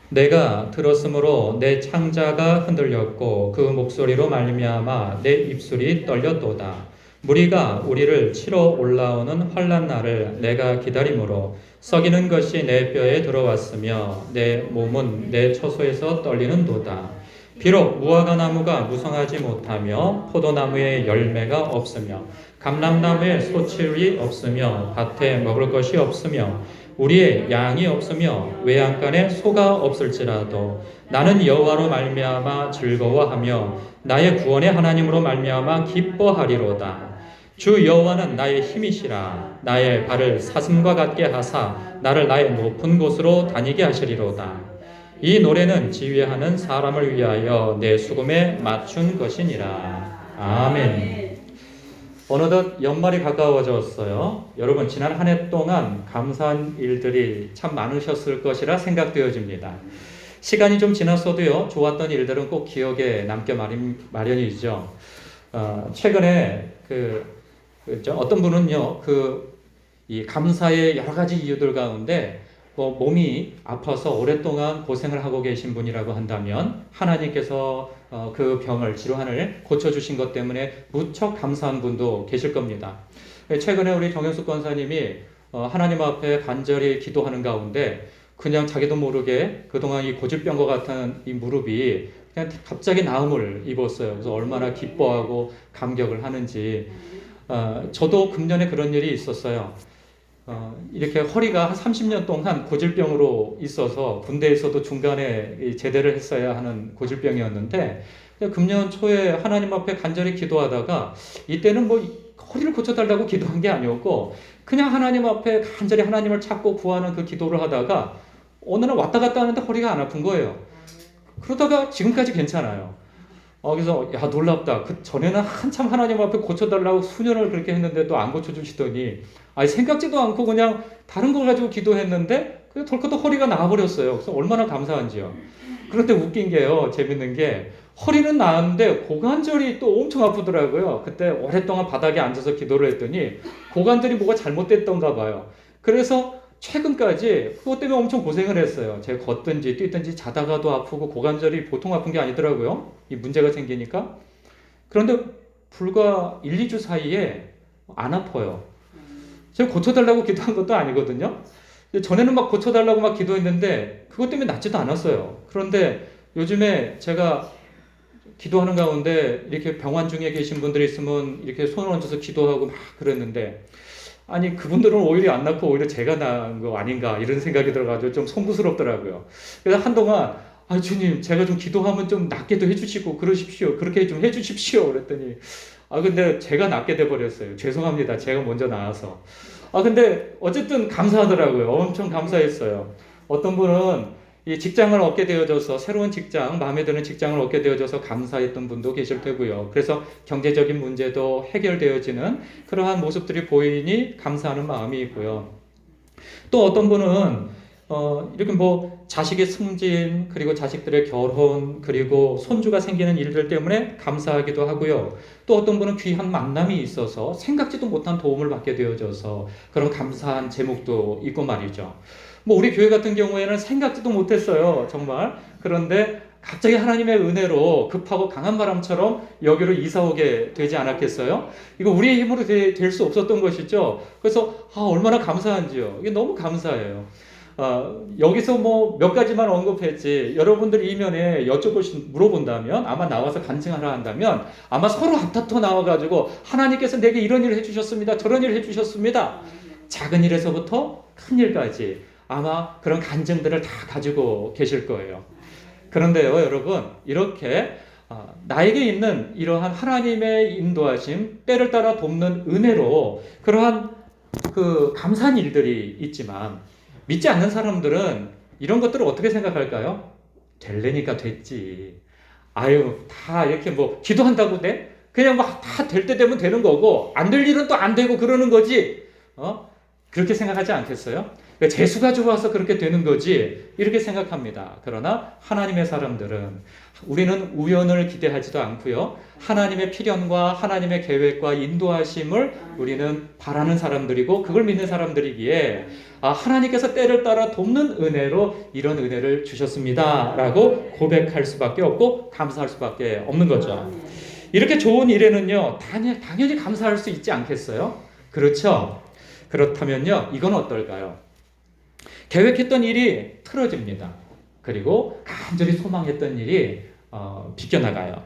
내가 들었으므로 내 창자가 흔들렸고 그 목소리로 말미암아 내 입술이 떨렸도다. 무리가 우리를 치러 올라오는 환난 날을 내가 기다림으로 썩이는 것이 내 뼈에 들어왔으며 내 몸은 내 처소에서 떨리는도다. 비록 무화과 나무가 무성하지 못하며 포도나무에 열매가 없으며 감람나무에 소출이 없으며 밭에 먹을 것이 없으며 우리의 양이 없으며 외양간에 소가 없을지라도 나는 여호와로 말미암아 즐거워하며 나의 구원의 하나님으로 말미암아 기뻐하리로다. 주 여호와는 나의 힘이시라. 나의 발을 사슴과 같게 하사 나를 나의 높은 곳으로 다니게 하시리로다. 이 노래는 지휘하는 사람을 위하여 내 수금에 맞춘 것이니라. 아멘. 어느덧 연말이 가까워졌어요. 여러분, 지난 한 해 동안 감사한 일들이 참 많으셨을 것이라 생각되어집니다. 시간이 좀 지났어도요, 좋았던 일들은 꼭 기억에 남게 마련이죠. 최근에 어떤 분은요, 이 감사의 여러 가지 이유들 가운데 몸이 아파서 오랫동안 고생을 하고 계신 분이라고 한다면 하나님께서 그 병을, 질환을 고쳐주신 것 때문에 무척 감사한 분도 계실 겁니다. 최근에 우리 정현숙 권사님이 하나님 앞에 간절히 기도하는 가운데 그냥 자기도 모르게 그동안 이 고질병과 같은 이 무릎이 그냥 갑자기 나음을 입었어요. 그래서 얼마나 기뻐하고 감격을 하는지. 저도 금년에 그런 일이 있었어요. 이렇게 허리가 한 30년 동안 고질병으로 있어서 군대에서도 중간에 제대를 했어야 하는 고질병이었는데 금년 초에 하나님 앞에 간절히 기도하다가 이때는 뭐 허리를 고쳐달라고 기도한 게 아니었고 그냥 하나님 앞에 간절히 하나님을 찾고 구하는 그 기도를 하다가 어느 날 왔다 갔다 하는데 허리가 안 아픈 거예요. 그러다가 지금까지 괜찮아요. 그래서 야 놀랍다. 그 전에는 한참 하나님 앞에 고쳐달라고 수년을 그렇게 했는데 또 안 고쳐주시더니 생각지도 않고 그냥 다른 걸 가지고 기도했는데 그냥 덜컥 허리가 나아버렸어요. 그래서 얼마나 감사한지요. 그런데 웃긴 게요. 재밌는 게 허리는 나았는데 고관절이 또 엄청 아프더라고요. 그때 오랫동안 바닥에 앉아서 기도를 했더니 고관절이 뭐가 잘못됐던가 봐요. 그래서 최근까지 그것 때문에 엄청 고생을 했어요. 제가 걷든지 뛰든지 자다가도 아프고 고관절이 보통 아픈 게 아니더라고요. 이 문제가 생기니까. 그런데 불과 1, 2주 사이에 안 아파요. 제가 고쳐달라고 기도한 것도 아니거든요. 전에는 막 고쳐달라고 막 기도했는데 그것 때문에 낫지도 않았어요. 그런데 요즘에 제가 기도하는 가운데 이렇게 병환 중에 계신 분들이 있으면 이렇게 손을 얹어서 기도하고 막 그랬는데 그분들은 오히려 안 낫고 오히려 제가 나은 거 아닌가 이런 생각이 들어가지고 좀 송구스럽더라고요. 그래서 한동안 주님 제가 좀 기도하면 좀 낫게도 해주시고 그러십시오. 그렇게 좀 해주십시오. 그랬더니 근데 제가 낫게 돼버렸어요. 죄송합니다. 제가 먼저 나와서. 근데 어쨌든 감사하더라고요. 엄청 감사했어요. 어떤 분은 이 직장을 얻게 되어져서 새로운 직장, 마음에 드는 직장을 얻게 되어져서 감사했던 분도 계실 테고요. 그래서 경제적인 문제도 해결되어지는 그러한 모습들이 보이니 감사하는 마음이 있고요. 또 어떤 분은 이렇게 자식의 승진, 그리고 자식들의 결혼, 그리고 손주가 생기는 일들 때문에 감사하기도 하고요. 또 어떤 분은 귀한 만남이 있어서 생각지도 못한 도움을 받게 되어져서 그런 감사한 제목도 있고 말이죠. 우리 교회 같은 경우에는 생각지도 못했어요. 정말. 그런데 갑자기 하나님의 은혜로 급하고 강한 바람처럼 여기로 이사 오게 되지 않았겠어요? 이거 우리의 힘으로 될 수 없었던 것이죠. 그래서 얼마나 감사한지요. 이게 너무 감사해요. 여기서 몇 가지만 언급했지 여러분들이 이면에 물어본다면 아마 나와서 간증하라 한다면 아마 서로 앞다퉈 나와가지고 하나님께서 내게 이런 일을 해주셨습니다. 저런 일을 해주셨습니다. 작은 일에서부터 큰 일까지 아마 그런 간증들을 다 가지고 계실 거예요. 그런데요, 여러분, 이렇게 나에게 있는 이러한 하나님의 인도하심, 때를 따라 돕는 은혜로 그러한 감사한 일들이 있지만 믿지 않는 사람들은 이런 것들을 어떻게 생각할까요? 되려니까 됐지. 다 이렇게 기도한다고 돼? 그냥 다 될 때 되면 되는 거고 안 될 일은 또 안 되고 그러는 거지. 그렇게 생각하지 않겠어요? 그러니까 재수가 좋아서 그렇게 되는 거지 이렇게 생각합니다. 그러나 하나님의 사람들은 우리는 우연을 기대하지도 않고요. 하나님의 필연과 하나님의 계획과 인도하심을 우리는 바라는 사람들이고 그걸 믿는 사람들이기에 하나님께서 때를 따라 돕는 은혜로 이런 은혜를 주셨습니다 라고 고백할 수밖에 없고 감사할 수밖에 없는 거죠. 이렇게 좋은 일에는요 당연히 감사할 수 있지 않겠어요? 그렇죠? 그렇다면요 이건 어떨까요? 계획했던 일이 틀어집니다. 그리고 간절히 소망했던 일이 비껴나가요.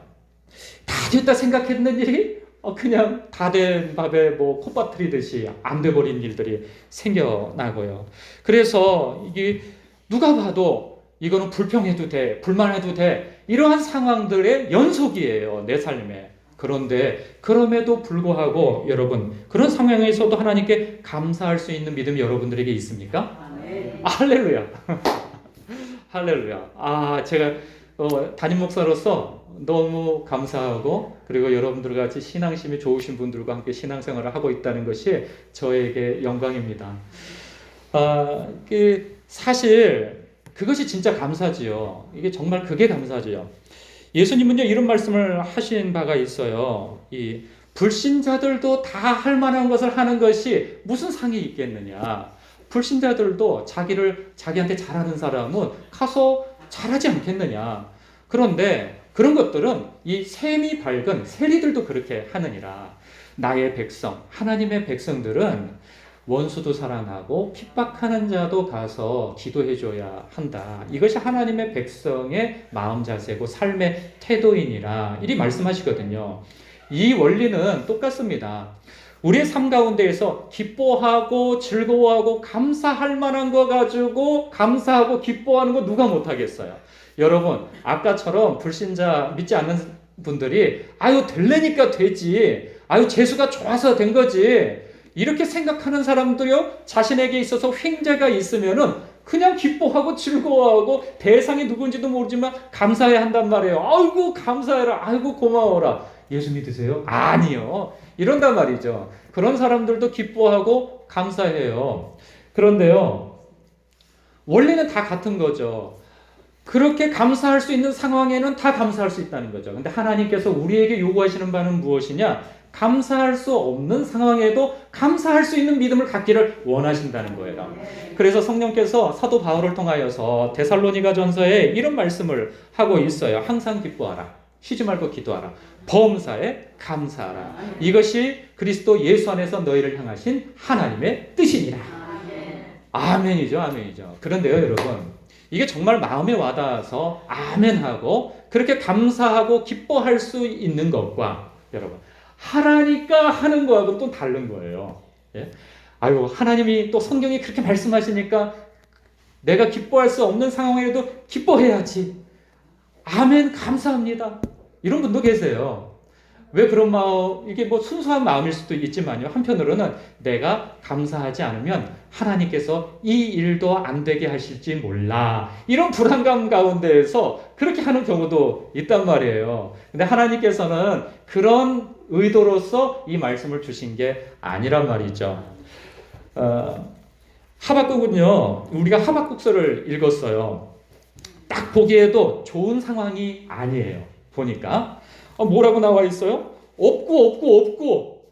다 됐다 생각했는 일이 그냥 다 된 밥에 뭐 콧바트리듯이 안 돼버린 일들이 생겨나고요. 그래서 이게 누가 봐도 이거는 불평해도 돼, 불만해도 돼 이러한 상황들의 연속이에요. 내 삶에. 그런데 그럼에도 불구하고 여러분 그런 상황에서도 하나님께 감사할 수 있는 믿음이 여러분들에게 있습니까? 할렐루야. 할렐루야. 제가 담임 목사로서 너무 감사하고 그리고 여러분들 같이 신앙심이 좋으신 분들과 함께 신앙생활을 하고 있다는 것이 저에게 영광입니다. 사실 그것이 진짜 감사지요. 이게 정말 그게 감사지요. 예수님은요 이런 말씀을 하신 바가 있어요. 이 불신자들도 다 할 만한 것을 하는 것이 무슨 상이 있겠느냐. 불신자들도 자기한테 잘하는 사람은 가서 잘하지 않겠느냐. 그런데 그런 것들은 이 셈이 밝은 세리들도 그렇게 하느니라. 나의 백성, 하나님의 백성들은 원수도 사랑하고 핍박하는 자도 가서 기도해줘야 한다. 이것이 하나님의 백성의 마음 자세고 삶의 태도이니라. 이리 말씀하시거든요. 이 원리는 똑같습니다. 우리의 삶 가운데에서 기뻐하고 즐거워하고 감사할 만한 거 가지고 감사하고 기뻐하는 거 누가 못하겠어요? 여러분 아까처럼 불신자 믿지 않는 분들이 될래니까 되지 재수가 좋아서 된 거지 이렇게 생각하는 사람들이요 자신에게 있어서 횡재가 있으면은 그냥 기뻐하고 즐거워하고 대상이 누군지도 모르지만 감사해야 한단 말이에요. 아이고 감사해라, 아이고 고마워라. 예수 믿으세요? 아니요. 이런단 말이죠. 그런 사람들도 기뻐하고 감사해요. 그런데요 원리는 다 같은 거죠. 그렇게 감사할 수 있는 상황에는 다 감사할 수 있다는 거죠. 근데 하나님께서 우리에게 요구하시는 바는 무엇이냐? 감사할 수 없는 상황에도 감사할 수 있는 믿음을 갖기를 원하신다는 거예요. 그래서 성령께서 사도 바울을 통하여서 데살로니가 전서에 이런 말씀을 하고 있어요. 항상 기뻐하라. 쉬지 말고 기도하라. 범사에 감사하라. 이것이 그리스도 예수 안에서 너희를 향하신 하나님의 뜻이니라. 아멘이죠. 아멘이죠. 그런데요 여러분 이게 정말 마음에 와닿아서 아멘하고 그렇게 감사하고 기뻐할 수 있는 것과 여러분 하라니까 하는 거하고 또 다른 거예요. 예? 하나님이 또 성경이 그렇게 말씀하시니까 내가 기뻐할 수 없는 상황에도 기뻐해야지. 아멘 감사합니다. 이런 분도 계세요. 왜 그런 마음, 이게 뭐 순수한 마음일 수도 있지만요. 한편으로는 내가 감사하지 않으면 하나님께서 이 일도 안 되게 하실지 몰라. 이런 불안감 가운데에서 그렇게 하는 경우도 있단 말이에요. 근데 하나님께서는 그런 의도로서 이 말씀을 주신 게 아니란 말이죠. 하박국은요, 우리가 하박국서를 읽었어요. 딱 보기에도 좋은 상황이 아니에요. 보니까. 뭐라고 나와 있어요? 없고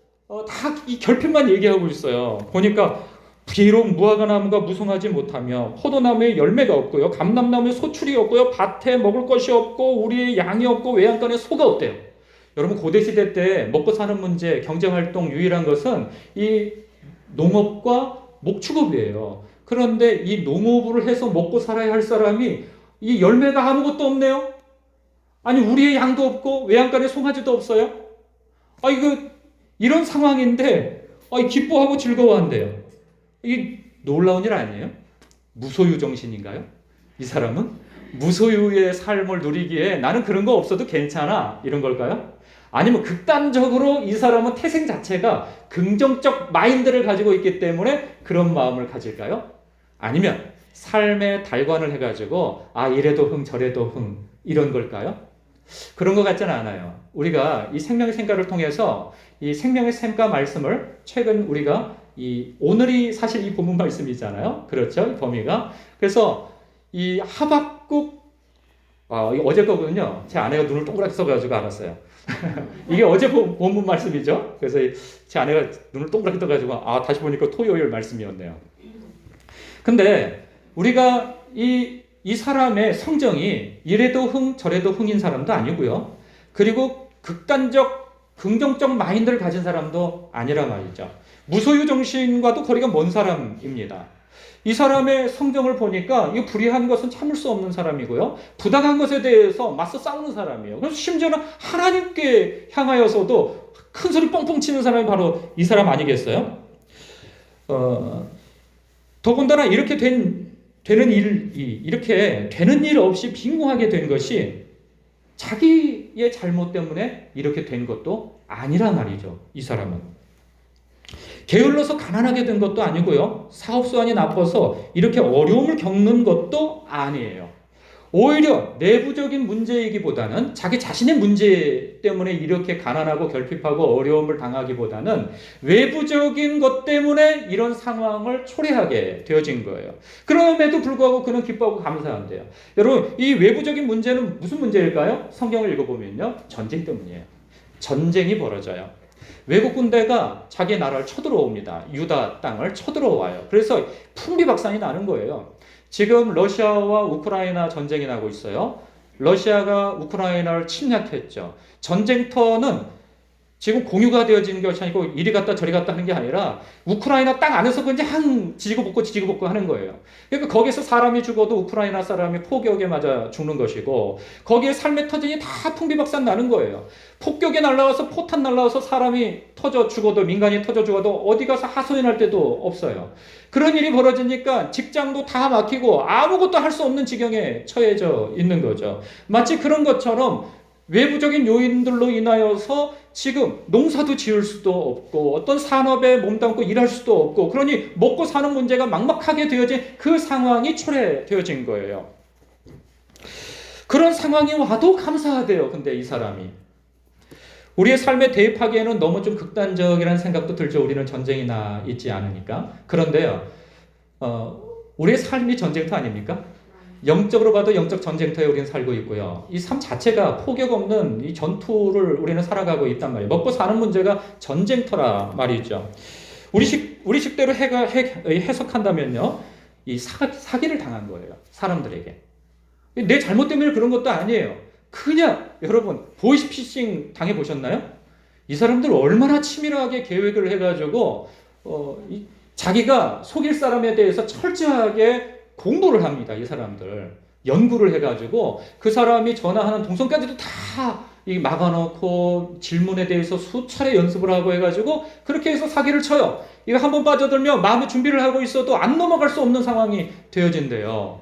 다 이 결핍만 얘기하고 있어요. 보니까 비록 무화과 나무가 무성하지 못하며 포도나무에 열매가 없고요, 감람나무에 소출이 없고요, 밭에 먹을 것이 없고 우리의 양이 없고 외양간에 소가 없대요. 여러분 고대 시대 때 먹고 사는 문제, 경제활동 유일한 것은 이 농업과 목축업이에요. 그런데 이 농업을 해서 먹고 살아야 할 사람이 이 열매가 아무것도 없네요. 아니 우리의 양도 없고 외양간에 송아지도 없어요. 이런 상황인데 기뻐하고 즐거워한대요. 이게 놀라운 일 아니에요? 무소유 정신인가요? 이 사람은 무소유의 삶을 누리기에 나는 그런 거 없어도 괜찮아 이런 걸까요? 아니면 극단적으로 이 사람은 태생 자체가 긍정적 마인드를 가지고 있기 때문에 그런 마음을 가질까요? 아니면 삶의 달관을 해가지고 이래도 흥 저래도 흥 이런 걸까요? 그런 것 같지는 않아요. 우리가 이 생명의 샘가를 통해서 이 생명의 샘가 말씀을 최근 우리가 이 오늘이 사실 이 본문 말씀이잖아요. 그렇죠? 이 범위가. 그래서 이 하박국 어제 거거든요. 제 아내가 눈을 동그랗게 써가지고 알았어요. 이게 어제 본문 말씀이죠. 그래서 제 아내가 눈을 동그랗게 떠가지고 다시 보니까 토요일 말씀이었네요. 근데 우리가 이 사람의 성정이 이래도 흥 저래도 흥인 사람도 아니고요. 그리고 극단적 긍정적 마인드를 가진 사람도 아니라 말이죠. 무소유 정신과도 거리가 먼 사람입니다. 이 사람의 성정을 보니까 이 불의한 것은 참을 수 없는 사람이고요. 부당한 것에 대해서 맞서 싸우는 사람이에요. 그래서 심지어는 하나님께 향하여서도 큰 소리 뻥뻥 치는 사람이 바로 이 사람 아니겠어요? 더군다나 이렇게 되는 일 없이 빈궁하게 된 것이 자기의 잘못 때문에 이렇게 된 것도 아니라 말이죠. 이 사람은. 게을러서 가난하게 된 것도 아니고요. 사업수완이 나빠서 이렇게 어려움을 겪는 것도 아니에요. 오히려 내부적인 문제이기보다는 자기 자신의 문제 때문에 이렇게 가난하고 결핍하고 어려움을 당하기보다는 외부적인 것 때문에 이런 상황을 초래하게 되어진 거예요. 그럼에도 불구하고 그는 기뻐하고 감사한대요. 여러분, 이 외부적인 문제는 무슨 문제일까요? 성경을 읽어보면요. 전쟁 때문이에요. 전쟁이 벌어져요. 외국 군대가 자기 나라를 쳐들어옵니다. 유다 땅을 쳐들어와요. 그래서 풍비박산이 나는 거예요. 지금 러시아와 우크라이나 전쟁이 나고 있어요. 러시아가 우크라이나를 침략했죠. 전쟁터는 지금 공유가 되어지는 것이 아니고 이리 갔다 저리 갔다 하는 게 아니라 우크라이나 땅 안에서 그냥 지지고 볶고 하는 거예요. 그러니까 거기서 사람이 죽어도 우크라이나 사람이 폭격에 맞아 죽는 것이고 거기에 삶의 터전이 다 풍비박산 나는 거예요. 폭격이 날라와서 포탄 날라와서 사람이 터져 죽어도 민간이 터져 죽어도 어디 가서 하소연할 데도 없어요. 그런 일이 벌어지니까 직장도 다 막히고 아무것도 할 수 없는 지경에 처해져 있는 거죠. 마치 그런 것처럼 외부적인 요인들로 인하여서 지금 농사도 지을 수도 없고 어떤 산업에 몸담고 일할 수도 없고 그러니 먹고 사는 문제가 막막하게 되어진 그 상황이 초래되어진 거예요. 그런 상황이 와도 감사하대요. 근데 이 사람이. 우리의 삶에 대입하기에는 너무 좀 극단적이라는 생각도 들죠. 우리는 전쟁이 나 있지 않으니까. 그런데요. 우리의 삶이 전쟁터 아닙니까? 영적으로 봐도 영적 전쟁터에 우리는 살고 있고요. 이 삶 자체가 포격 없는 이 전투를 우리는 살아가고 있단 말이에요. 먹고 사는 문제가 전쟁터라 말이죠. 우리 식대로 해석한다면요. 이 사기를 당한 거예요. 사람들에게. 내 잘못 때문에 그런 것도 아니에요. 그냥 여러분 보이스피싱 당해보셨나요? 이 사람들 얼마나 치밀하게 계획을 해가지고 자기가 속일 사람에 대해서 철저하게 공부를 합니다. 이 사람들. 연구를 해가지고 그 사람이 전화하는 동선까지도 다 막아놓고 질문에 대해서 수차례 연습을 하고 해가지고 그렇게 해서 사기를 쳐요. 이거 한번 빠져들면 마음의 준비를 하고 있어도 안 넘어갈 수 없는 상황이 되어진대요.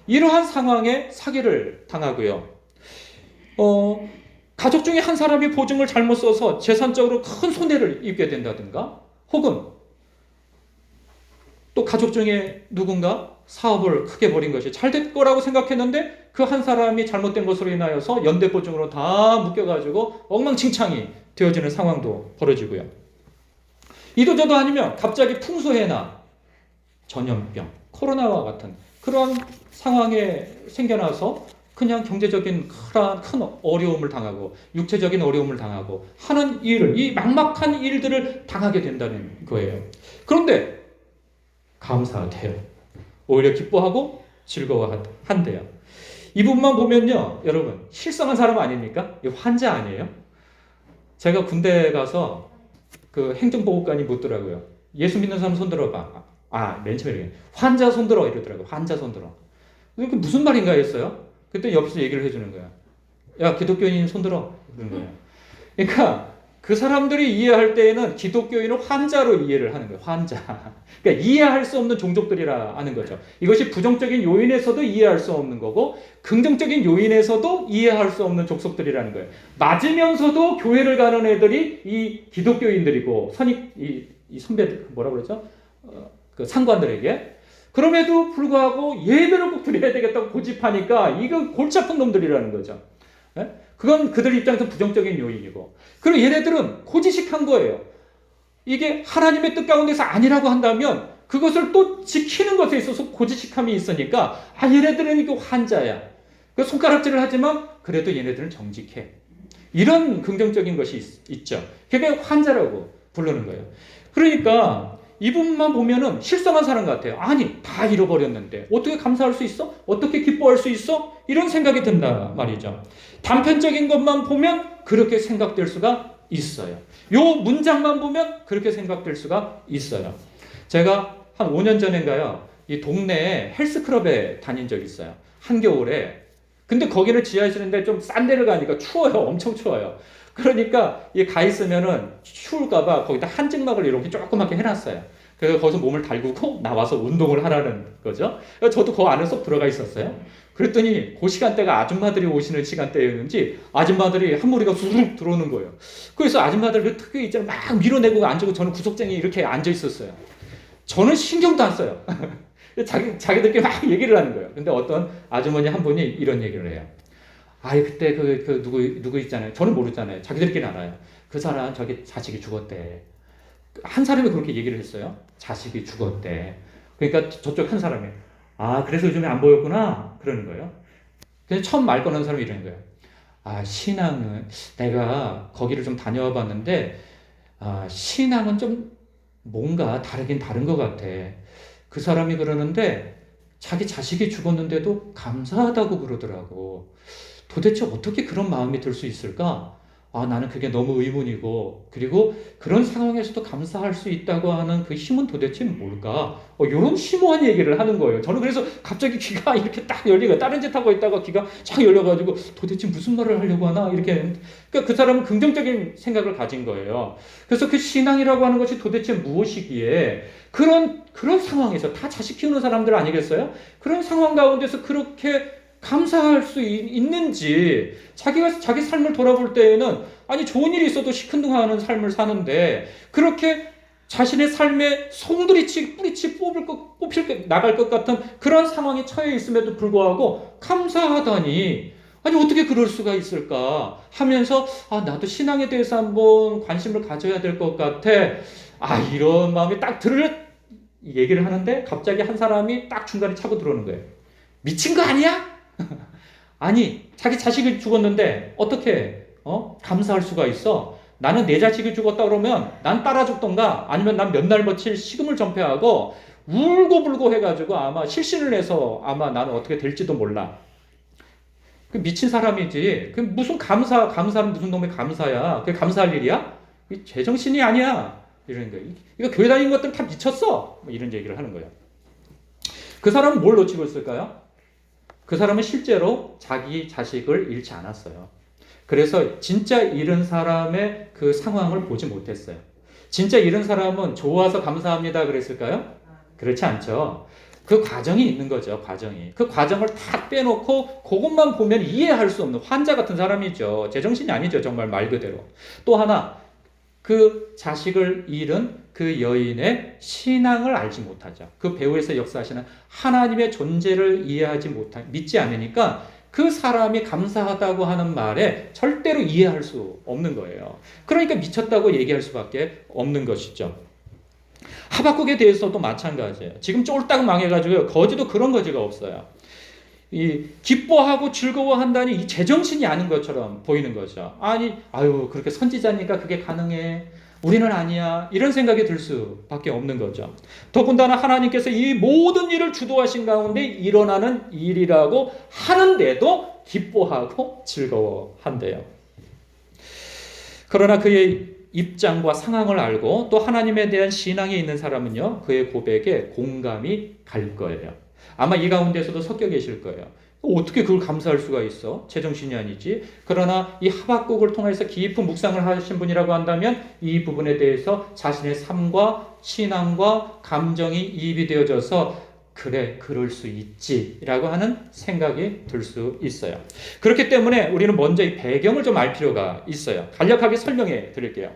이러한 상황에 사기를 당하고요. 가족 중에 한 사람이 보증을 잘못 써서 재산적으로 큰 손해를 입게 된다든가 혹은 또 가족 중에 누군가 사업을 크게 벌인 것이 잘 될 거라고 생각했는데 그 한 사람이 잘못된 것으로 인하여서 연대보증으로 다 묶여가지고 엉망진창이 되어지는 상황도 벌어지고요. 이도저도 아니면 갑자기 풍소해나 전염병, 코로나와 같은 그런 상황에 생겨나서 그냥 경제적인 큰 어려움을 당하고 육체적인 어려움을 당하고 하는 일을 이 막막한 일들을 당하게 된다는 거예요. 그런데 감사해요. 오히려 기뻐하고 즐거워한대요. 이 부분만 보면요. 여러분 실성한 사람 아닙니까? 환자 아니에요? 제가 군대 가서 그 행정보호관이 묻더라고요. 예수 믿는 사람 손들어봐. 맨 처음에 환자 손들어 이러더라고요. 환자 손들어. 그게 무슨 말인가 했어요. 그때 옆에서 얘기를 해주는 거야. 야 기독교인 손들어. 그러는 거예요. 그러니까 그 사람들이 이해할 때에는 기독교인을 환자로 이해를 하는 거예요. 환자. 그러니까 이해할 수 없는 종족들이라 하는 거죠. 이것이 부정적인 요인에서도 이해할 수 없는 거고 긍정적인 요인에서도 이해할 수 없는 족속들이라는 거예요. 맞으면서도 교회를 가는 애들이 이 기독교인들이고 이 선배들 뭐라고 그러죠? 그 상관들에게 그럼에도 불구하고 예배를 꼭 드려야 되겠다고 고집하니까 이건 골치 아픈 놈들이라는 거죠. 그건 그들 입장에서 부정적인 요인이고 그리고 얘네들은 고지식한 거예요. 이게 하나님의 뜻 가운데서 아니라고 한다면 그것을 또 지키는 것에 있어서 고지식함이 있으니까 얘네들은 이거 환자야. 그 손가락질을 하지만 그래도 얘네들은 정직해. 이런 긍정적인 것이 있죠. 그게 환자라고 부르는 거예요. 그러니까 이분만 보면은 실성한 사람 같아요. 아니, 다 잃어버렸는데 어떻게 감사할 수 있어? 어떻게 기뻐할 수 있어? 이런 생각이 든다 말이죠. 단편적인 것만 보면 그렇게 생각될 수가 있어요. 요 문장만 보면 그렇게 생각될 수가 있어요. 제가 한 5년 전인가요? 이 동네에 헬스클럽에 다닌 적이 있어요. 한겨울에. 근데 거기는 지하실인데 좀 싼 데를 가니까 추워요. 엄청 추워요. 그러니까 가 있으면은 추울까봐 거기다 한증막을 이렇게 조그맣게 해놨어요. 그래서 거기서 몸을 달구고 나와서 운동을 하라는 거죠. 저도 그 안에 쏙 들어가 있었어요. 그랬더니 그 시간대가 아줌마들이 오시는 시간대였는지 아줌마들이 한 무리가 수룩 들어오는 거예요. 그래서 아줌마들 특히 있잖아요. 막 밀어내고 앉고 저는 구석쟁이 이렇게 앉아 있었어요. 저는 신경도 안 써요. 자기들끼리 막 얘기를 하는 거예요. 근데 어떤 아주머니 한 분이 이런 얘기를 해요. 그때 누구 있잖아요. 저는 모르잖아요. 자기들끼리 알아요. 그 사람 저기 자식이 죽었대. 한 사람이 그렇게 얘기를 했어요. 자식이 죽었대. 그러니까 저쪽 한 사람이 그래서 요즘에 안 보였구나 그러는 거예요. 그래서 처음 말 꺼낸 사람이 이러는 거예요. 신앙은 내가 거기를 좀 다녀와 봤는데 신앙은 좀 뭔가 다르긴 다른 것 같아. 그 사람이 그러는데 자기 자식이 죽었는데도 감사하다고 그러더라고. 도대체 어떻게 그런 마음이 들 수 있을까? 나는 그게 너무 의문이고, 그리고 그런 상황에서도 감사할 수 있다고 하는 그 힘은 도대체 뭘까? 이런 심오한 얘기를 하는 거예요. 저는 그래서 갑자기 귀가 이렇게 딱 열리고, 다른 짓 하고 있다가 귀가 쫙 열려가지고 도대체 무슨 말을 하려고 하나? 이렇게. 그러니까 그 사람은 긍정적인 생각을 가진 거예요. 그래서 그 신앙이라고 하는 것이 도대체 무엇이기에 그런 상황에서 다 자식 키우는 사람들 아니겠어요? 그런 상황 가운데서 그렇게 감사할 수 있는지, 자기가 자기 삶을 돌아볼 때에는 좋은 일이 있어도 시큰둥하는 삶을 사는데 그렇게 자신의 삶에 송두리치 뿌리치 나갈 것 같은 그런 상황에 처해 있음에도 불구하고 감사하다니 어떻게 그럴 수가 있을까 하면서 나도 신앙에 대해서 한번 관심을 가져야 될 것 같아. 이런 마음이 딱 얘기를 하는데 갑자기 한 사람이 딱 중간에 차고 들어오는 거예요. 미친 거 아니야? 자기 자식이 죽었는데 어떻게 감사할 수가 있어? 나는 내 자식이 죽었다 그러면 난 따라 죽던가 아니면 난 몇 날 며칠 식음을 전폐하고 울고불고 해가지고 아마 실신을 해서 아마 나는 어떻게 될지도 몰라. 그 미친 사람이지. 그 무슨 감사는 무슨 놈의 감사야? 그게 감사할 일이야? 제정신이 아니야. 이러는 거예요. 이거 교회 다니는 것들 다 미쳤어. 이런 얘기를 하는 거예요. 그 사람은 뭘 놓치고 있을까요? 그 사람은 실제로 자기 자식을 잃지 않았어요. 그래서 진짜 잃은 사람의 그 상황을 보지 못했어요. 진짜 잃은 사람은 좋아서 감사합니다 그랬을까요? 그렇지 않죠. 그 과정이 있는 거죠. 과정이. 그 과정을 다 빼놓고 그것만 보면 이해할 수 없는 환자 같은 사람이죠. 제정신이 아니죠. 정말 말 그대로. 또 하나, 그 자식을 잃은 그 여인의 신앙을 알지 못하죠. 그 배후에서 역사하시는 하나님의 존재를 믿지 않으니까 그 사람이 감사하다고 하는 말에 절대로 이해할 수 없는 거예요. 그러니까 미쳤다고 얘기할 수밖에 없는 것이죠. 하박국에 대해서도 마찬가지예요. 지금 쫄딱 망해가지고요. 거지도 그런 거지가 없어요. 기뻐하고 즐거워한다니 이 제정신이 아닌 것처럼 보이는 거죠. 그렇게 선지자니까 그게 가능해. 우리는 아니야. 이런 생각이 들 수밖에 없는 거죠. 더군다나 하나님께서 이 모든 일을 주도하신 가운데 일어나는 일이라고 하는데도 기뻐하고 즐거워한대요. 그러나 그의 입장과 상황을 알고 또 하나님에 대한 신앙이 있는 사람은요, 그의 고백에 공감이 갈 거예요. 아마 이 가운데서도 섞여 계실 거예요. 어떻게 그걸 감사할 수가 있어? 제정신이 아니지. 그러나 이 하박국을 통해서 깊은 묵상을 하신 분이라고 한다면 이 부분에 대해서 자신의 삶과 신앙과 감정이 이입이 되어져서 그래, 그럴 수 있지라고 하는 생각이 들 수 있어요. 그렇기 때문에 우리는 먼저 이 배경을 좀 알 필요가 있어요. 간략하게 설명해 드릴게요.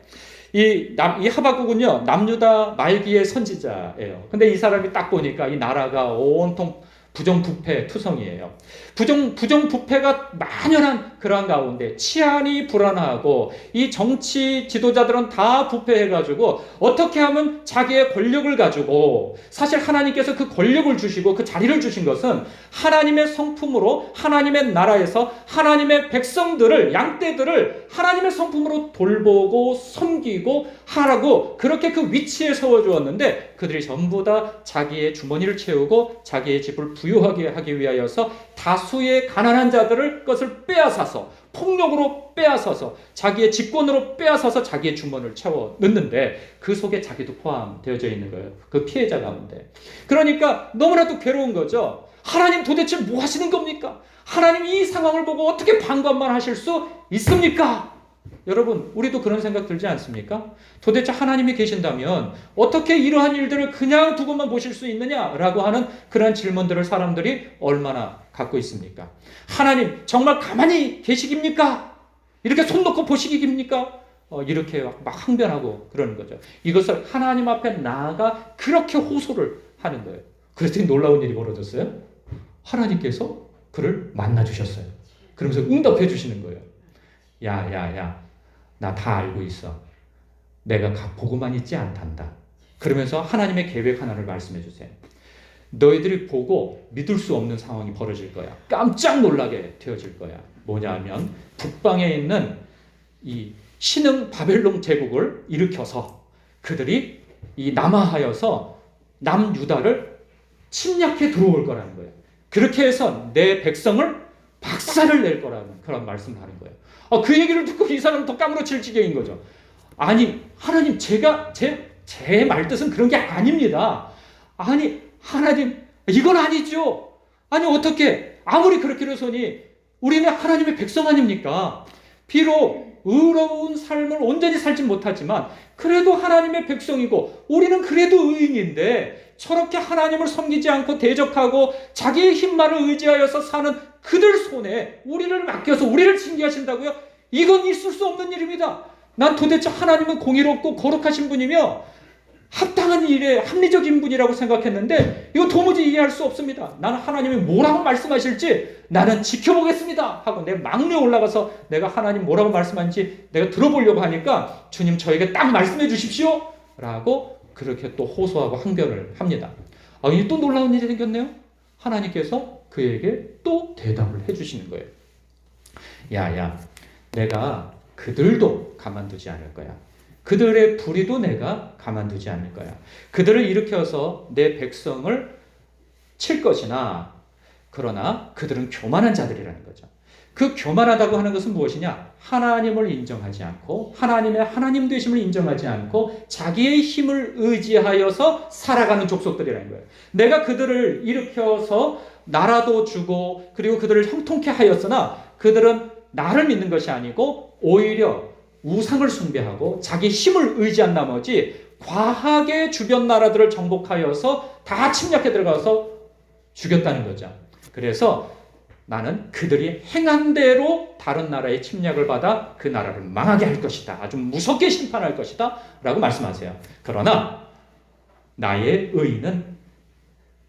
이 하박국은요, 남유다 말기의 선지자예요. 근데 이 사람이 딱 보니까 이 나라가 온통 부정부패 투성이에요. 부정부패가 만연한 그러한 가운데 치안이 불안하고 이 정치 지도자들은 다 부패해가지고 어떻게 하면 자기의 권력을 가지고, 사실 하나님께서 그 권력을 주시고 그 자리를 주신 것은 하나님의 성품으로 하나님의 나라에서 하나님의 백성들을, 양떼들을 하나님의 성품으로 돌보고 섬기고 하라고 그렇게 그 위치에 세워주었는데, 그들이 전부 다 자기의 주머니를 채우고 자기의 집을 부유하게 하기 위하여서 다수의 가난한 자들을 것을 빼앗아서, 폭력으로 빼앗아서, 자기의 직권으로 빼앗아서 자기의 주머니를 채워 넣는데 그 속에 자기도 포함되어져 있는 거예요. 그 피해자 가운데. 그러니까 너무나도 괴로운 거죠. 하나님 도대체 뭐 하시는 겁니까? 하나님 이 상황을 보고 어떻게 방관만 하실 수 있습니까? 여러분, 우리도 그런 생각 들지 않습니까? 도대체 하나님이 계신다면 어떻게 이러한 일들을 그냥 두고만 보실 수 있느냐라고 하는 그런 질문들을 사람들이 얼마나 갖고 있습니까? 하나님 정말 가만히 계시깁니까? 이렇게 손 놓고 보시기입니까? 이렇게 막 항변하고 그러는 거죠. 이것을 하나님 앞에 나아가 그렇게 호소를 하는 거예요. 그랬더니 놀라운 일이 벌어졌어요. 하나님께서 그를 만나주셨어요. 그러면서 응답해 주시는 거예요. 야, 나 다 알고 있어. 내가 보고만 있지 않단다. 그러면서 하나님의 계획 하나를 말씀해 주세요. 너희들이 보고 믿을 수 없는 상황이 벌어질 거야. 깜짝 놀라게 되어질 거야. 뭐냐 하면 북방에 있는 이 신흥 바벨론 제국을 일으켜서 그들이 이 남하하여서 남유다를 침략해 들어올 거라는 거예요. 그렇게 해서 내 백성을 박살을 낼 거라는 그런 말씀을 하는 거예요. 그 얘기를 듣고 이 사람은 더 까무러칠 지경인 거죠. 아니, 하나님, 제 말뜻은 그런 게 아닙니다. 아니, 하나님, 이건 아니죠. 아니, 어떻게, 아무리 그렇기로서니 우리는 하나님의 백성 아닙니까? 비록 의로운 삶을 온전히 살지 못하지만 그래도 하나님의 백성이고 우리는 그래도 의인인데 저렇게 하나님을 섬기지 않고 대적하고 자기의 힘만을 의지하여서 사는 그들 손에 우리를 맡겨서 우리를 징계하신다고요? 이건 있을 수 없는 일입니다. 난 도대체 하나님은 공의롭고 거룩하신 분이며 합당한 일에 합리적인 분이라고 생각했는데 이거 도무지 이해할 수 없습니다. 나는 하나님이 뭐라고 말씀하실지 나는 지켜보겠습니다 하고 내 막내에 올라가서 내가 하나님 뭐라고 말씀하는지 내가 들어보려고 하니까 주님 저에게 딱 말씀해 주십시오 라고 그렇게 또 호소하고 항변을 합니다. 이게 또 놀라운 일이 생겼네요. 하나님께서 그에게 또 대답을 해주시는 거예요. 야, 내가 그들도 가만두지 않을 거야. 그들의 불의도 내가 가만두지 않을 거야. 그들을 일으켜서 내 백성을 칠 것이나 그러나 그들은 교만한 자들이라는 거죠. 그 교만하다고 하는 것은 무엇이냐? 하나님을 인정하지 않고 하나님의 하나님 되심을 인정하지 않고 자기의 힘을 의지하여서 살아가는 족속들이라는 거예요. 내가 그들을 일으켜서 나라도 주고 그리고 그들을 형통케 하였으나 그들은 나를 믿는 것이 아니고 오히려 우상을 숭배하고 자기 힘을 의지한 나머지 과하게 주변 나라들을 정복하여서 다 침략해 들어가서 죽였다는 거죠. 그래서 나는 그들이 행한 대로 다른 나라의 침략을 받아 그 나라를 망하게 할 것이다. 아주 무섭게 심판할 것이다. 라고 말씀하세요. 그러나 나의 의인은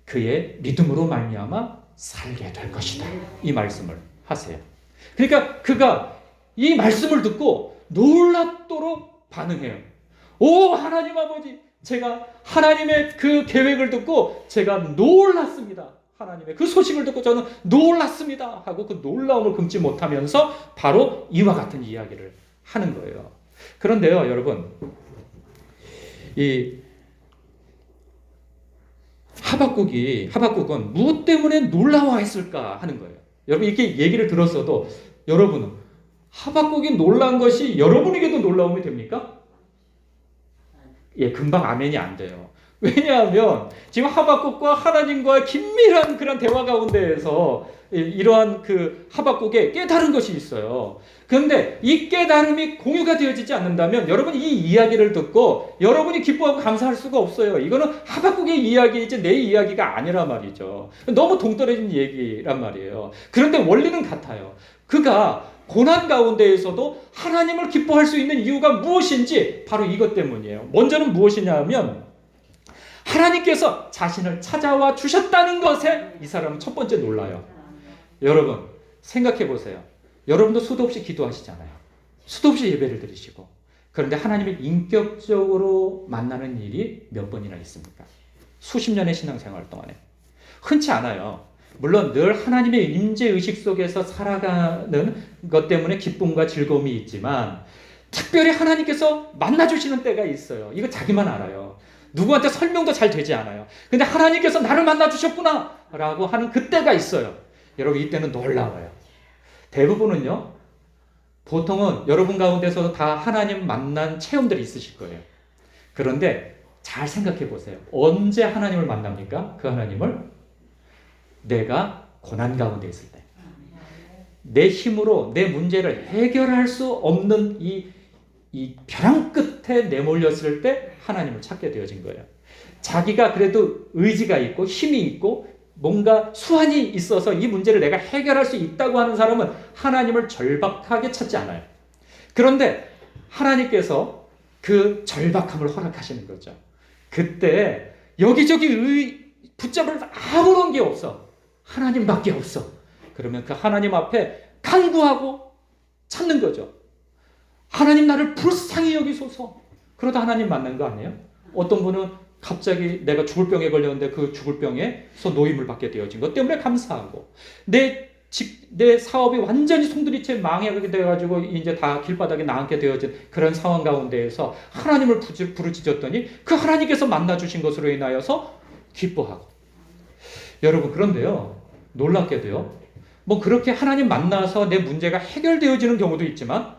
그의 믿음으로 말미암아 살게 될 것이다. 이 말씀을 하세요. 그러니까 그가 이 말씀을 듣고 놀랍도록 반응해요. 오 하나님 아버지, 제가 하나님의 그 계획을 듣고 제가 놀랐습니다. 하나님의 그 소식을 듣고 저는 놀랐습니다 하고 그 놀라움을 금치 못하면서 바로 이와 같은 이야기를 하는 거예요. 그런데요 여러분, 이 하박국은 무엇 때문에 놀라워했을까 하는 거예요. 여러분 이렇게 얘기를 들었어도 여러분은 하박국이 놀란 것이 여러분에게도 놀라움이 됩니까? 예, 금방 아멘이 안 돼요. 왜냐하면 지금 하박국과 하나님과의 긴밀한 그런 대화 가운데에서 이러한 그 하박국에 깨달은 것이 있어요. 그런데 이 깨달음이 공유가 되어지지 않는다면 여러분 이 이야기를 듣고 여러분이 기뻐하고 감사할 수가 없어요. 이거는 하박국의 이야기이지 내 이야기가 아니란 말이죠. 너무 동떨어진 얘기란 말이에요. 그런데 원리는 같아요. 그가 고난 가운데에서도 하나님을 기뻐할 수 있는 이유가 무엇인지 바로 이것 때문이에요. 먼저는 무엇이냐 하면 하나님께서 자신을 찾아와 주셨다는 것에 이 사람은 첫 번째 놀라요. 여러분 생각해 보세요. 여러분도 수도 없이 기도하시잖아요. 수도 없이 예배를 드리시고, 그런데 하나님을 인격적으로 만나는 일이 몇 번이나 있습니까? 수십 년의 신앙생활 동안에 흔치 않아요. 물론 늘 하나님의 임재의식 속에서 살아가는 것 때문에 기쁨과 즐거움이 있지만, 특별히 하나님께서 만나주시는 때가 있어요. 이거 자기만 알아요. 누구한테 설명도 잘 되지 않아요. 근데 하나님께서 나를 만나주셨구나 라고 하는 그때가 있어요. 여러분 이때는 놀라워요. 대부분은요, 보통은 여러분 가운데서도 다 하나님 만난 체험들이 있으실 거예요. 그런데 잘 생각해 보세요. 언제 하나님을 만납니까? 그 하나님을 내가 고난 가운데 있을 때, 내 힘으로 내 문제를 해결할 수 없는 이 벼랑 끝에 내몰렸을 때 하나님을 찾게 되어진 거예요. 자기가 그래도 의지가 있고 힘이 있고 뭔가 수완이 있어서 이 문제를 내가 해결할 수 있다고 하는 사람은 하나님을 절박하게 찾지 않아요. 그런데 하나님께서 그 절박함을 허락하시는 거죠. 그때 여기저기 붙잡을 아무런 게 없어. 하나님밖에 없어. 그러면 그 하나님 앞에 간구하고 찾는 거죠. 하나님 나를 불쌍히 여기소서. 그러다 하나님 만난 거 아니에요? 어떤 분은 갑자기 내가 죽을 병에 걸렸는데 그 죽을 병에서 노임을 받게 되어진 것 때문에 감사하고, 내 사업이 완전히 송두리째 망하게 되어가지고 이제 다 길바닥에 나앉게 되어진 그런 상황 가운데에서 하나님을 부르짖었더니 그 하나님께서 만나주신 것으로 인하여서 기뻐하고. 여러분 그런데요, 놀랍게도요, 뭐 그렇게 하나님 만나서 내 문제가 해결되어지는 경우도 있지만,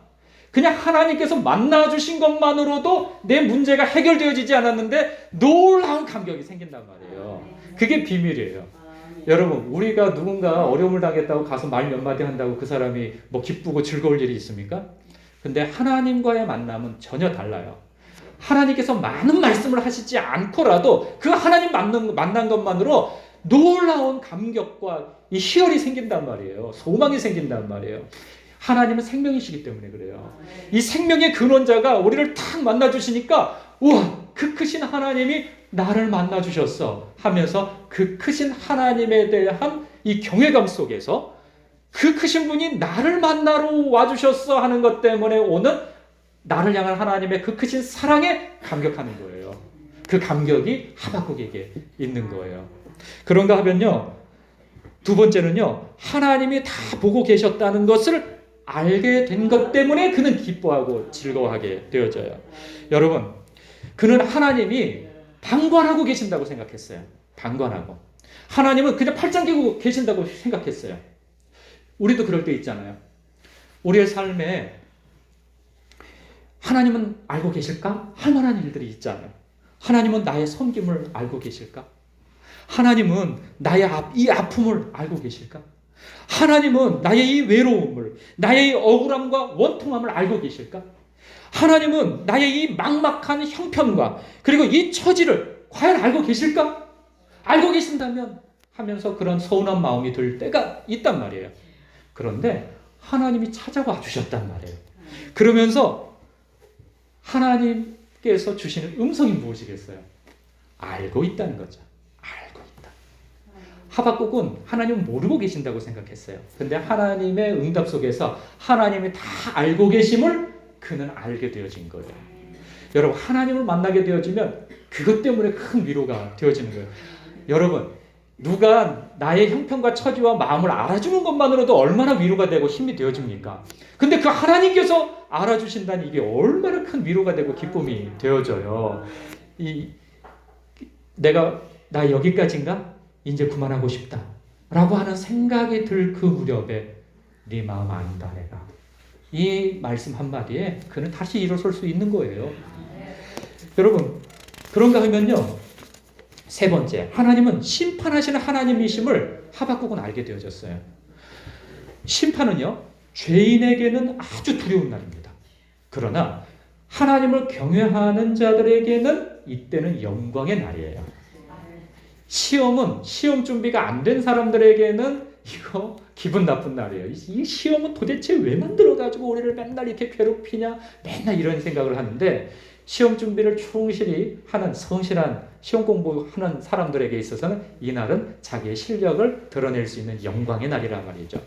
그냥 하나님께서 만나주신 것만으로도 내 문제가 해결되어지지 않았는데 놀라운 감격이 생긴단 말이에요. 그게 비밀이에요. 여러분 우리가 누군가 어려움을 당했다고 가서 말 몇 마디 한다고 그 사람이 뭐 기쁘고 즐거울 일이 있습니까? 근데 하나님과의 만남은 전혀 달라요. 하나님께서 많은 말씀을 하시지 않고라도 그 하나님 만난 것만으로 놀라운 감격과 이 희열이 생긴단 말이에요. 소망이 생긴단 말이에요. 하나님은 생명이시기 때문에 그래요. 이 생명의 근원자가 우리를 탁 만나주시니까, 우와, 그 크신 하나님이 나를 만나주셨어 하면서 그 크신 하나님에 대한 이 경외감 속에서 그 크신 분이 나를 만나러 와주셨어 하는 것 때문에 오는 나를 향한 하나님의 그 크신 사랑에 감격하는 거예요. 그 감격이 하박국에게 있는 거예요. 그런가 하면요, 두 번째는요, 하나님이 다 보고 계셨다는 것을 알게 된 것 때문에 그는 기뻐하고 즐거워하게 되어져요. 여러분, 그는 하나님이 방관하고 계신다고 생각했어요. 방관하고. 하나님은 그냥 팔짱 끼고 계신다고 생각했어요. 우리도 그럴 때 있잖아요. 우리의 삶에 하나님은 알고 계실까? 할 만한 일들이 있잖아요. 하나님은 나의 섬김을 알고 계실까? 하나님은 나의 이 아픔을 알고 계실까? 하나님은 나의 이 외로움을, 나의 이 억울함과 원통함을 알고 계실까? 하나님은 나의 이 막막한 형편과 그리고 이 처지를 과연 알고 계실까? 알고 계신다면 하면서 그런 서운한 마음이 들 때가 있단 말이에요. 그런데 하나님이 찾아와 주셨단 말이에요. 그러면서 하나님께서 주시는 음성이 무엇이겠어요? 알고 있다는 거죠. 하박국은 하나님은 모르고 계신다고 생각했어요. 근데 하나님의 응답 속에서 하나님이 다 알고 계심을 그는 알게 되어진 거예요. 여러분 하나님을 만나게 되어지면 그것 때문에 큰 위로가 되어지는 거예요. 여러분 누가 나의 형편과 처지와 마음을 알아주는 것만으로도 얼마나 위로가 되고 힘이 되어집니까? 근데 그 하나님께서 알아주신다니 이게 얼마나 큰 위로가 되고 기쁨이 되어져요. 나 여기까지인가? 이제 그만하고 싶다 라고 하는 생각이 들 그 무렵에 네 마음 아니다 내가, 이 말씀 한마디에 그는 다시 일어설 수 있는 거예요. 여러분 그런가 하면요, 세 번째, 하나님은 심판하시는 하나님이심을 하박국은 알게 되어졌어요. 심판은요 죄인에게는 아주 두려운 날입니다. 그러나 하나님을 경외하는 자들에게는 이때는 영광의 날이에요. 시험은 시험 준비가 안 된 사람들에게는 이거 기분 나쁜 날이에요. 이 시험은 도대체 왜 만들어가지고 우리를 맨날 이렇게 괴롭히냐, 맨날 이런 생각을 하는데, 시험 준비를 충실히 하는 성실한 시험 공부하는 사람들에게 있어서는 이날은 자기의 실력을 드러낼 수 있는 영광의 날이란 말이죠.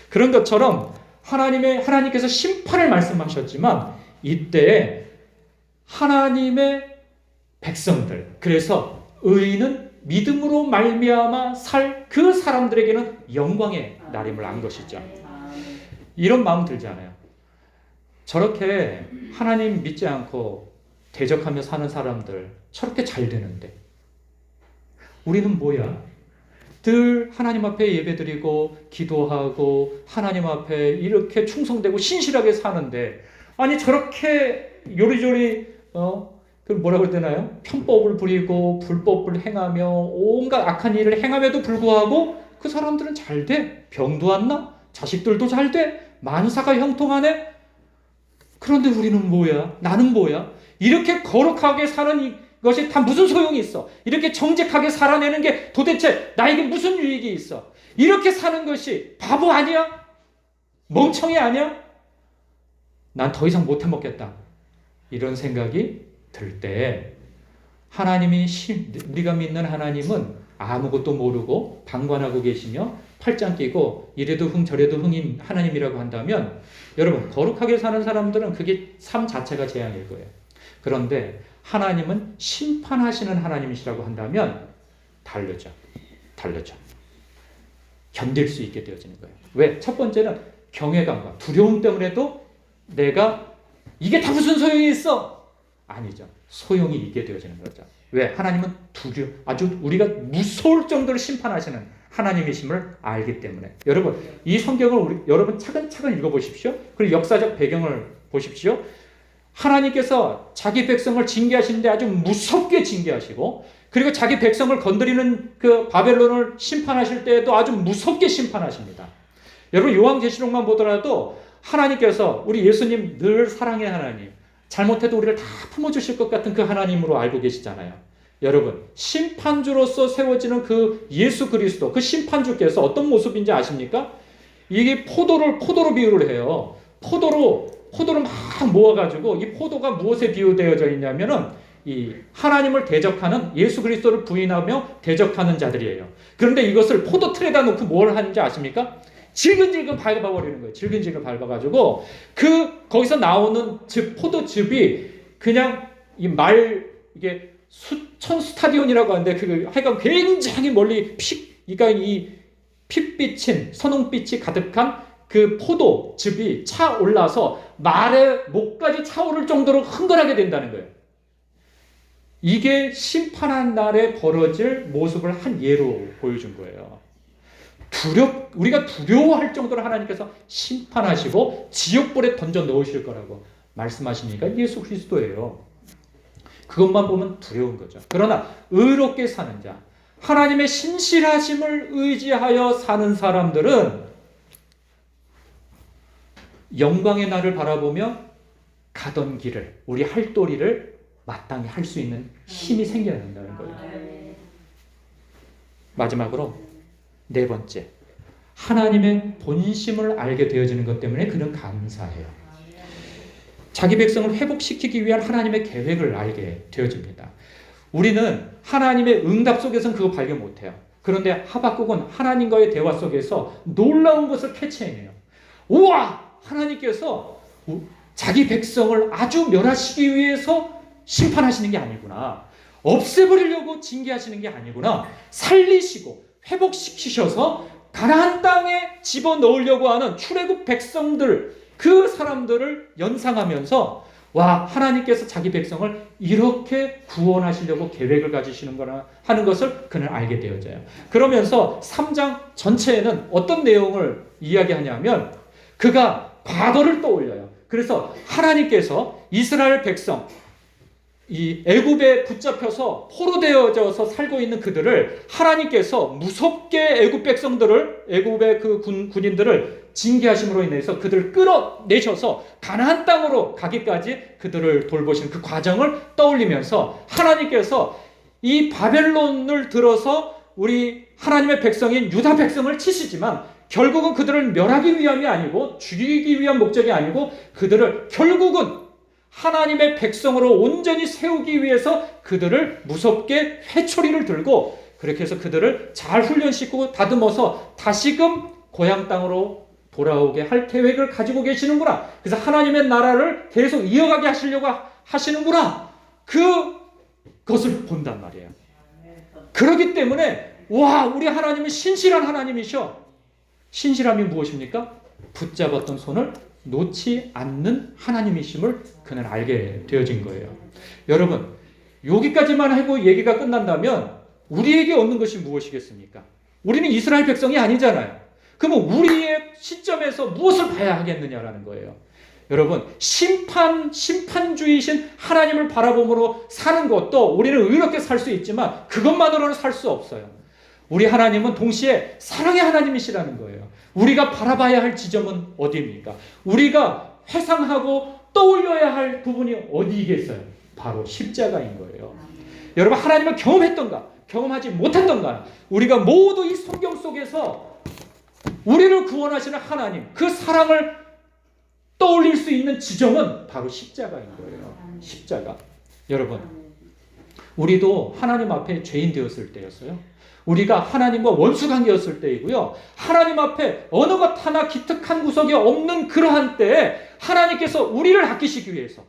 그런 것처럼 하나님께서 심판을 말씀하셨지만 이때에 하나님의 백성들, 그래서 의인은 믿음으로 말미암아 살 그 사람들에게는 영광의 날임을 안 것이죠. 이런 마음 들지 않아요? 저렇게 하나님 믿지 않고 대적하며 사는 사람들 저렇게 잘 되는데 우리는 뭐야? 늘 하나님 앞에 예배드리고 기도하고 하나님 앞에 이렇게 충성되고 신실하게 사는데 아니 저렇게 요리조리 그 뭐라 그래야 되나요? 편법을 부리고 불법을 행하며 온갖 악한 일을 행함에도 불구하고 그 사람들은 잘 돼. 병도 안 나. 자식들도 잘 돼. 만사가 형통하네. 그런데 우리는 뭐야? 나는 뭐야? 이렇게 거룩하게 사는 것이 다 무슨 소용이 있어? 이렇게 정직하게 살아내는 게 도대체 나에게 무슨 유익이 있어? 이렇게 사는 것이 바보 아니야? 멍청이 아니야? 난 더 이상 못 해먹겠다. 이런 생각이 들 때 우리가 믿는 하나님은 아무것도 모르고 방관하고 계시며 팔짱 끼고 이래도 흥 저래도 흥인 하나님이라고 한다면 여러분 거룩하게 사는 사람들은 그게 삶 자체가 재앙일 거예요. 그런데 하나님은 심판하시는 하나님이시라고 한다면 달라져. 견딜 수 있게 되어지는 거예요. 왜? 첫 번째는 경외감과 두려움 때문에도 내가 이게 다 무슨 소용이 있어? 아니죠. 소용이 있게 되어지는 거죠. 왜? 하나님은 아주 우리가 무서울 정도로 심판하시는 하나님이심을 알기 때문에. 여러분, 이 성경을 여러분 차근차근 읽어보십시오. 그리고 역사적 배경을 보십시오. 하나님께서 자기 백성을 징계하시는데 아주 무섭게 징계하시고, 그리고 자기 백성을 건드리는 그 바벨론을 심판하실 때에도 아주 무섭게 심판하십니다. 여러분, 요한계시록만 보더라도 하나님께서 우리 예수님 늘 사랑의 하나님, 잘못해도 우리를 다 품어주실 것 같은 그 하나님으로 알고 계시잖아요. 여러분, 심판주로서 세워지는 그 예수 그리스도, 그 심판주께서 어떤 모습인지 아십니까? 이게 포도로 비유를 해요. 포도를 막 모아가지고 이 포도가 무엇에 비유되어져 있냐면은 이 하나님을 대적하는 예수 그리스도를 부인하며 대적하는 자들이에요. 그런데 이것을 포도 틀에다 놓고 뭘 하는지 아십니까? 질근질근 밟아버리는 거예요. 질근질근 밟아가지고 거기서 나오는 포도즙이 그냥 이게 수천 스타디온이라고 하는데 하여간 굉장히 멀리 이 핏빛인 선홍빛이 가득한 그 포도즙이 차올라서 말의 목까지 차오를 정도로 흥건하게 된다는 거예요. 이게 심판한 날에 벌어질 모습을 한 예로 보여준 거예요. 우리가 두려워할 정도로 하나님께서 심판하시고 지옥불에 던져 넣으실 거라고 말씀하시니까 예수 그리스도예요. 그것만 보면 두려운 거죠. 그러나 의롭게 사는 자, 하나님의 신실하심을 의지하여 사는 사람들은 영광의 날을 바라보며 가던 길을, 우리 할 도리를 마땅히 할 수 있는 힘이 생겨야 된다는 거예요. 마지막으로 네 번째, 하나님의 본심을 알게 되어지는 것 때문에 그는 감사해요. 자기 백성을 회복시키기 위한 하나님의 계획을 알게 되어집니다. 우리는 하나님의 응답 속에서는 그거 발견 못해요. 그런데 하박국은 하나님과의 대화 속에서 놀라운 것을 캐치해내요. 우와! 하나님께서 자기 백성을 아주 멸하시기 위해서 심판하시는 게 아니구나. 없애버리려고 징계하시는 게 아니구나. 살리시고 회복시키셔서 가나안 땅에 집어넣으려고 하는 출애굽 백성들, 그 사람들을 연상하면서 와, 하나님께서 자기 백성을 이렇게 구원하시려고 계획을 가지시는구나 하는 것을 그는 알게 되어져요. 그러면서 3장 전체에는 어떤 내용을 이야기하냐면 그가 과거를 떠올려요. 그래서 하나님께서 이스라엘 백성, 이 애굽에 붙잡혀서 포로되어져서 살고 있는 그들을 하나님께서 무섭게 애굽의 그 군인들을 징계하심으로 인해서 그들을 끌어내셔서 가나안 땅으로 가기까지 그들을 돌보신 그 과정을 떠올리면서 하나님께서 이 바벨론을 들어서 우리 하나님의 백성인 유다 백성을 치시지만 결국은 그들을 멸하기 위함이 아니고 죽이기 위한 목적이 아니고 그들을 결국은 하나님의 백성으로 온전히 세우기 위해서 그들을 무섭게 회초리를 들고 그렇게 해서 그들을 잘 훈련시키고 다듬어서 다시금 고향 땅으로 돌아오게 할 계획을 가지고 계시는구나. 그래서 하나님의 나라를 계속 이어가게 하시려고 하시는구나. 그것을 본단 말이에요. 그렇기 때문에 와, 우리 하나님은 신실한 하나님이셔. 신실함이 무엇입니까? 붙잡았던 손을 놓지 않는 하나님이심을 그는 알게 되어진 거예요. 여러분, 여기까지만 하고 얘기가 끝난다면 우리에게 얻는 것이 무엇이겠습니까? 우리는 이스라엘 백성이 아니잖아요. 그러면 우리의 시점에서 무엇을 봐야 하겠느냐라는 거예요. 여러분, 심판주의신 하나님을 바라봄으로 사는 것도 우리는 의롭게 살 수 있지만 그것만으로는 살 수 없어요. 우리 하나님은 동시에 사랑의 하나님이시라는 거예요. 우리가 바라봐야 할 지점은 어디입니까? 우리가 회상하고 떠올려야 할 부분이 어디겠어요? 바로 십자가인 거예요. 여러분, 하나님을 경험했던가 경험하지 못했던가 우리가 모두 이 성경 속에서 우리를 구원하시는 하나님, 그 사랑을 떠올릴 수 있는 지점은 바로 십자가인 거예요. 십자가. 여러분, 우리도 하나님 앞에 죄인 되었을 때였어요. 우리가 하나님과 원수관계였을 때이고요. 하나님 앞에 어느 것 하나 기특한 구석이 없는 그러한 때에 하나님께서 우리를 아끼시기 위해서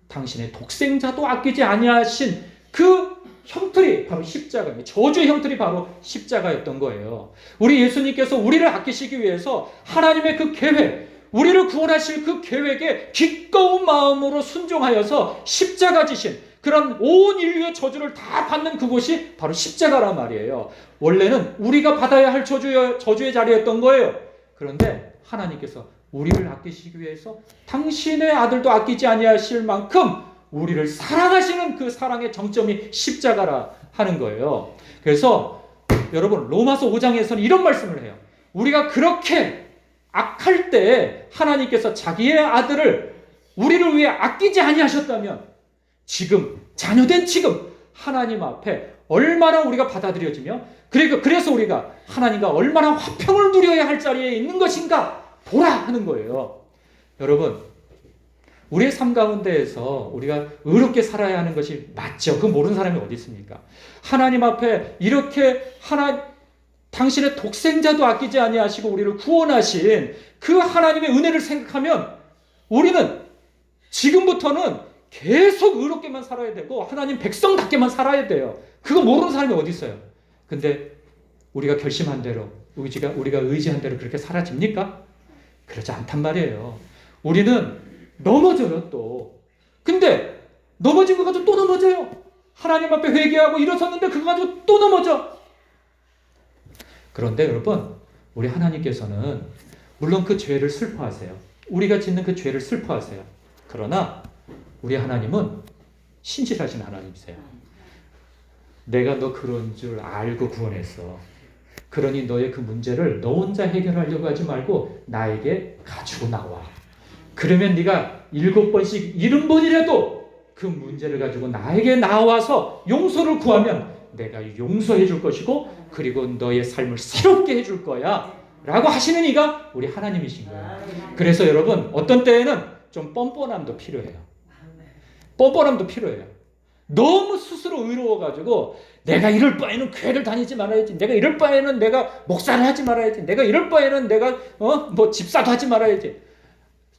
당신의 독생자도 아끼지 아니하신 그 형틀이 바로 십자가입니다. 저주의 형틀이 바로 십자가였던 거예요. 우리 예수님께서 우리를 아끼시기 위해서 하나님의 그 계획, 우리를 구원하실 그 계획에 기꺼운 마음으로 순종하여서 십자가 지신 그런 온 인류의 저주를 다 받는 그곳이 바로 십자가란 말이에요. 원래는 우리가 받아야 할 저주의 자리였던 거예요. 그런데 하나님께서 우리를 아끼시기 위해서 당신의 아들도 아끼지 아니하실 만큼 우리를 사랑하시는 그 사랑의 정점이 십자가라 하는 거예요. 그래서 여러분, 로마서 5장에서는 이런 말씀을 해요. 우리가 그렇게 악할 때 하나님께서 자기의 아들을 우리를 위해 아끼지 아니하셨다면 지금 자녀된 지금 하나님 앞에 얼마나 우리가 받아들여지며 그래서 우리가 하나님과 얼마나 화평을 누려야 할 자리에 있는 것인가 보라 하는 거예요. 여러분, 우리의 삶 가운데에서 우리가 의롭게 살아야 하는 것이 맞죠. 그거 모르는 사람이 어디 있습니까? 하나님 앞에 이렇게 당신의 독생자도 아끼지 아니하시고 우리를 구원하신 그 하나님의 은혜를 생각하면 우리는 지금부터는 계속 의롭게만 살아야 되고 하나님 백성답게만 살아야 돼요. 그거 모르는 사람이 어디 있어요? 근데 우리가 결심한 대로 우리가 의지한 대로 그렇게 사라집니까? 그렇지 않단 말이에요. 우리는 넘어져요 또. 근데 넘어진 거 가지고 또 넘어져요. 하나님 앞에 회개하고 일어섰는데 그거 가지고 또 넘어져. 그런데 여러분, 우리 하나님께서는 물론 그 죄를 슬퍼하세요. 우리가 짓는 그 죄를 슬퍼하세요. 그러나 우리 하나님은 신실하신 하나님이세요. 내가 너 그런 줄 알고 구원했어. 그러니 너의 그 문제를 너 혼자 해결하려고 하지 말고 나에게 가지고 나와. 그러면 네가 7번씩 70번이라도 그 문제를 가지고 나에게 나와서 용서를 구하면 내가 용서해 줄 것이고 그리고 너의 삶을 새롭게 해줄 거야 라고 하시는 이가 우리 하나님이신 거예요. 그래서 여러분, 어떤 때에는 좀 뻔뻔함도 필요해요. 뻔뻔함도 필요해요. 너무 스스로 의로워가지고 내가 이럴 바에는 교회를 다니지 말아야지, 내가 이럴 바에는 내가 목사를 하지 말아야지, 내가 이럴 바에는 내가 집사도 하지 말아야지.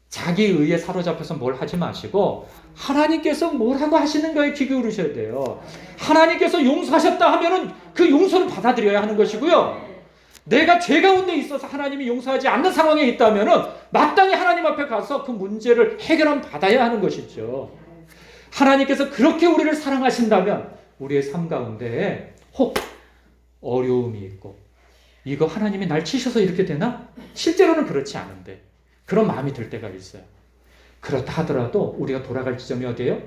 자기 의에 사로잡혀서 뭘 하지 마시고 하나님께서 뭘 하고 하시는 거에 귀 기울이셔야 돼요. 하나님께서 용서하셨다 하면은 그 용서를 받아들여야 하는 것이고요. 내가 죄 가운데 있어서 하나님이 용서하지 않는 상황에 있다면은 마땅히 하나님 앞에 가서 그 문제를 해결함 받아야 하는 것이죠. 하나님께서 그렇게 우리를 사랑하신다면 우리의 삶 가운데 혹 어려움이 있고 이거 하나님이 날 치셔서 이렇게 되나? 실제로는 그렇지 않은데 그런 마음이 들 때가 있어요. 그렇다 하더라도 우리가 돌아갈 지점이 어디예요?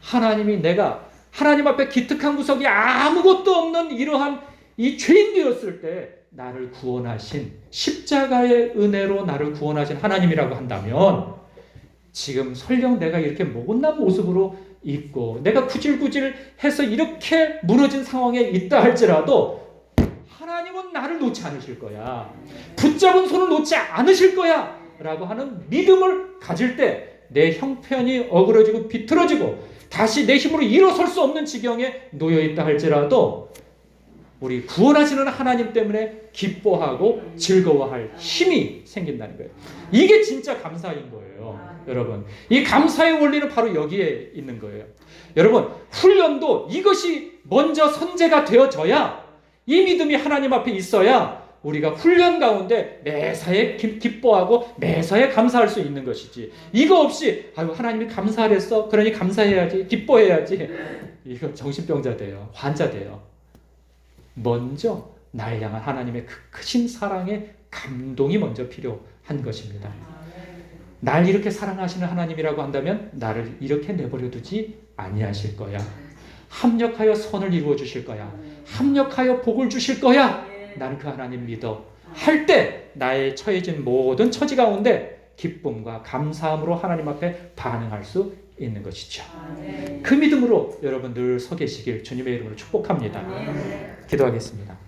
하나님이 내가 하나님 앞에 기특한 구석이 아무것도 없는 이러한 이 죄인 되었을 때 나를 구원하신 십자가의 은혜로 나를 구원하신 하나님이라고 한다면 지금 설령 내가 이렇게 못난 모습으로 있고 내가 구질구질해서 이렇게 무너진 상황에 있다 할지라도 하나님은 나를 놓지 않으실 거야. 붙잡은 손을 놓지 않으실 거야 라고 하는 믿음을 가질 때 내 형편이 어그러지고 비틀어지고 다시 내 힘으로 일어설 수 없는 지경에 놓여 있다 할지라도 우리 구원하시는 하나님 때문에 기뻐하고 즐거워할 힘이 생긴다는 거예요. 이게 진짜 감사인 거예요. 여러분, 이 감사의 원리는 바로 여기에 있는 거예요. 여러분, 훈련도 이것이 먼저 선제가 되어져야, 이 믿음이 하나님 앞에 있어야 우리가 훈련 가운데 매사에 기뻐하고 매사에 감사할 수 있는 것이지, 이거 없이 아유 하나님이 감사하랬어 그러니 감사해야지 기뻐해야지, 이거 정신병자 돼요. 환자 돼요. 먼저 날 향한 하나님의 그 크신 사랑의 감동이 먼저 필요한 것입니다. 날 이렇게 사랑하시는 하나님이라고 한다면 나를 이렇게 내버려 두지 아니하실 거야. 합력하여 선을 이루어 주실 거야. 합력하여 복을 주실 거야. 나는 그 하나님 믿어. 할 때 나의 처해진 모든 처지 가운데 기쁨과 감사함으로 하나님 앞에 반응할 수 있는 것이죠. 그 믿음으로 여러분 늘 서 계시길 주님의 이름으로 축복합니다. 기도하겠습니다.